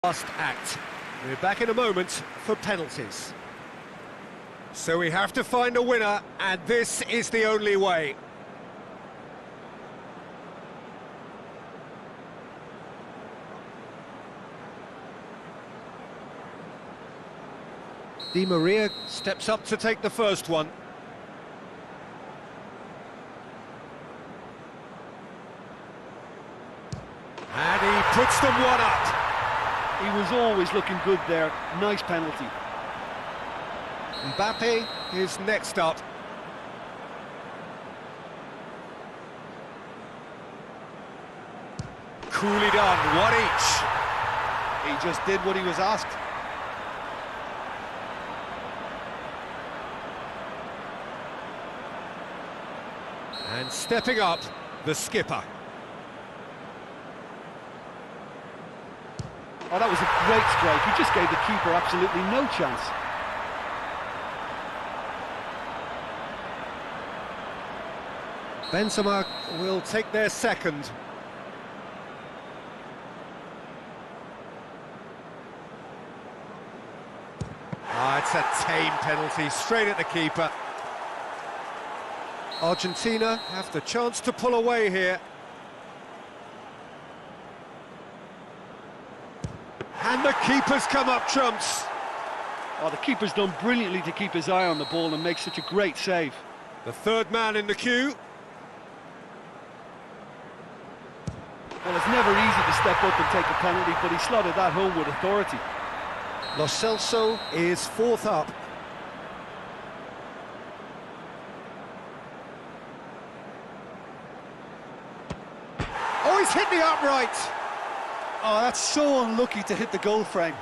Last act. We're back in a moment for penalties. So we have to find a winner, and this is the only way. Di Maria steps up to take the first one. And he puts them one up. He was always looking good there. Nice penalty. Mbappe is next up. Coolly done, one each. He just did what he was asked. And stepping up, the skipper. Oh, that was a great strike. He just gave the keeper absolutely no chance. Benzema will take their second. It's a tame penalty, straight at the keeper. Argentina have the chance to pull away here. And the keeper's come up trumps. Oh, the keeper's done brilliantly to keep his eye on the ball and make such a great save. The third man in the queue. Well, it's never easy to step up and take a penalty, but he slotted that home with authority. Lo Celso is fourth up. Oh, he's hit the upright. Oh, that's so unlucky to hit the goal frame.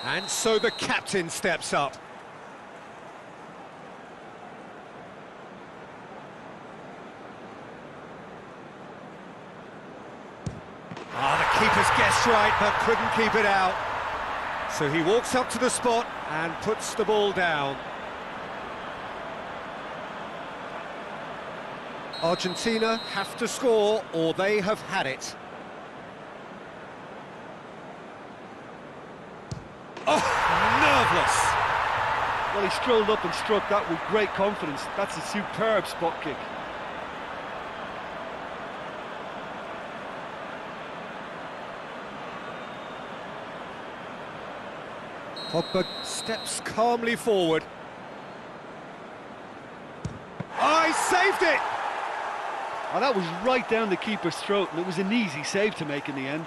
And so the captain steps up. The keeper's guessed right, but couldn't keep it out. So he walks up to the spot and puts the ball down. Argentina have to score, or they have had it. Oh, nerveless! Well, he strolled up and struck that with great confidence. That's a superb spot kick. Pogba steps calmly forward. Oh, he saved it! Oh, that was right down the keeper's throat, and it was an easy save to make in the end.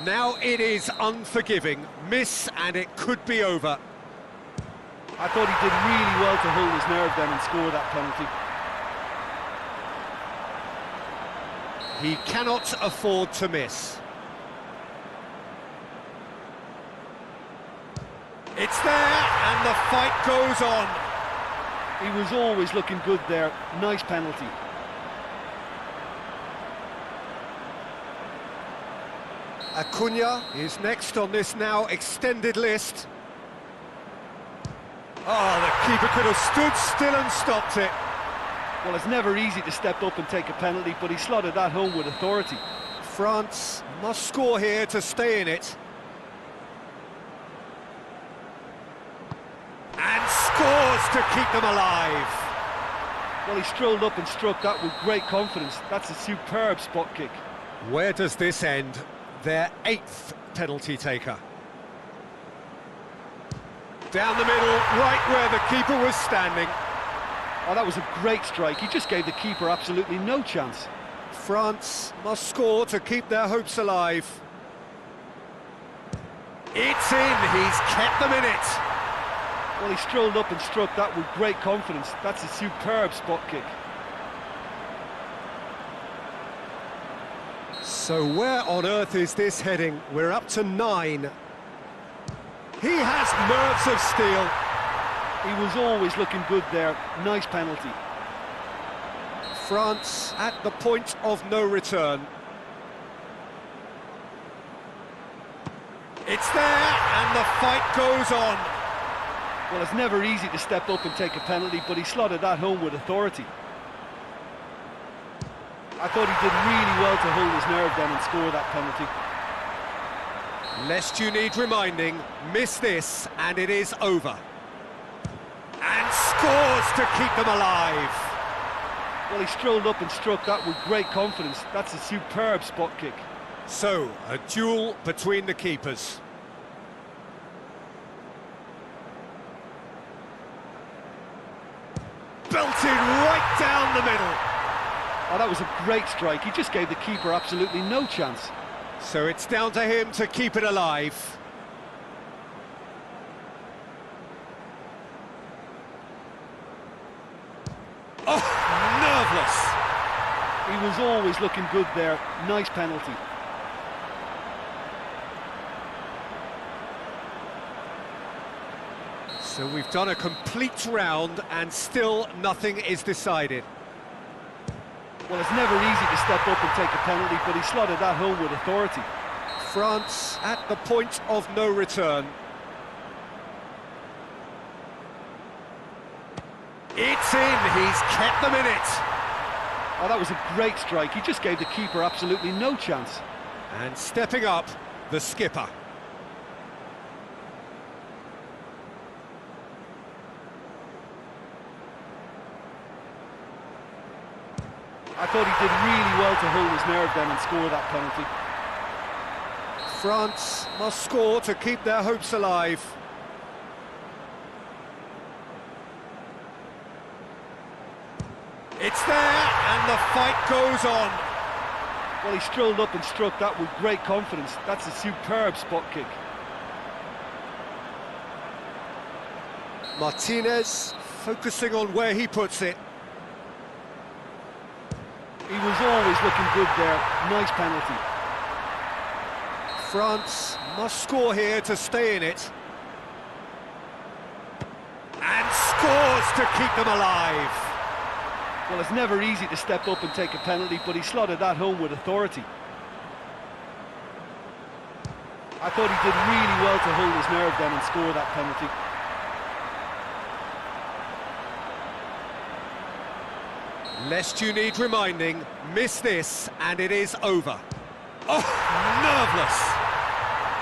Now it is unforgiving. Miss, and it could be over. I thought he did really well to hold his nerve then and score that penalty. He cannot afford to miss. It's there, and the fight goes on. He was always looking good there. Nice penalty. Acuna is next on this now extended list. Oh, the keeper could have stood still and stopped it. Well, it's never easy to step up and take a penalty, but he slotted that home with authority. France must score here to stay in it. And scores to keep them alive. Well, he strolled up and struck that with great confidence. That's a superb spot kick. Where does this end? Their eighth penalty taker. Down the middle, right where the keeper was standing. Oh, that was a great strike. He just gave the keeper absolutely no chance. France must score to keep their hopes alive. It's in, he's kept them in it. Well, he strolled up and struck that with great confidence. That's a superb spot kick. So where on earth is this heading? We're up to 9. He has nerves of steel. He was always looking good there. Nice penalty. France at the point of no return. It's there, and the fight goes on. Well, it's never easy to step up and take a penalty, but he slotted that home with authority. I thought he did really well to hold his nerve then and score that penalty. Lest you need reminding, miss this and it is over. And scores to keep them alive. Well, he strolled up and struck that with great confidence. That's a superb spot kick. So, a duel between the keepers. Belted right down the middle. Oh, that was a great strike. He just gave the keeper absolutely no chance. So it's down to him to keep it alive. Oh, nerveless. He was always looking good there. Nice penalty. So we've done a complete round and still nothing is decided. Well, it's never easy to step up and take a penalty, but he slotted that home with authority. France at the point of no return. It's in, he's kept them in it. Oh, that was a great strike. He just gave the keeper absolutely no chance. And stepping up, the skipper. I thought he did really well to hold his nerve then and score that penalty. France must score to keep their hopes alive. It's there, and the fight goes on. Well, he strolled up and struck that with great confidence. That's a superb spot kick. Martinez focusing on where he puts it. He was always looking good there. Nice penalty. France must score here to stay in it. And scores to keep them alive. Well, it's never easy to step up and take a penalty, but he slotted that home with authority. I thought he did really well to hold his nerve then and score that penalty. Lest you need reminding, miss this and it is over. Oh, nerveless.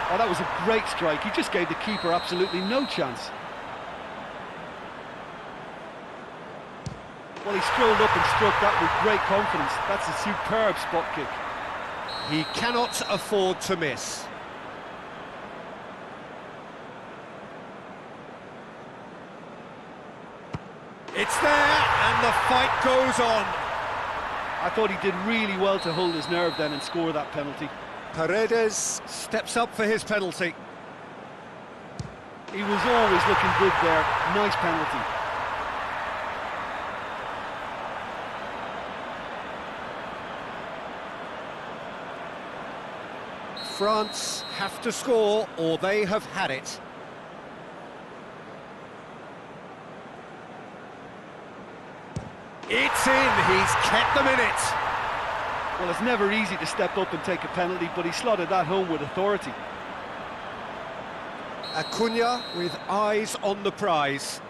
Oh, that was a great strike. He just gave the keeper absolutely no chance. Well, he strolled up and struck that with great confidence. That's a superb spot kick. He cannot afford to miss. It's there, and the fight goes on. I thought he did really well to hold his nerve then and score that penalty. Paredes steps up for his penalty. He was always looking good there. Nice penalty. France have to score, or they have had it. It's in, he's kept them in it. Well, it's never easy to step up and take a penalty, but he slotted that home with authority. Acuna with eyes on the prize.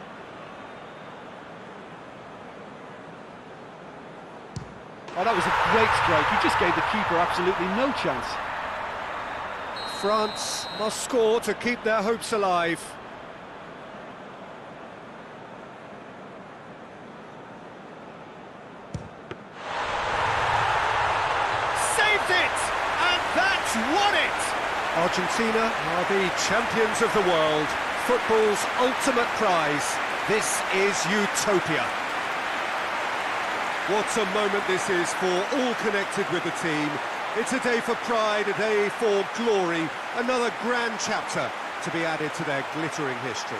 Oh, that was a great strike. He just gave the keeper absolutely no chance. France must score to keep their hopes alive. Saved it! And that's won it! Argentina are the champions of the world. Football's ultimate prize. This is utopia. What a moment this is for all connected with the team. It's a day for pride, a day for glory, another grand chapter to be added to their glittering history.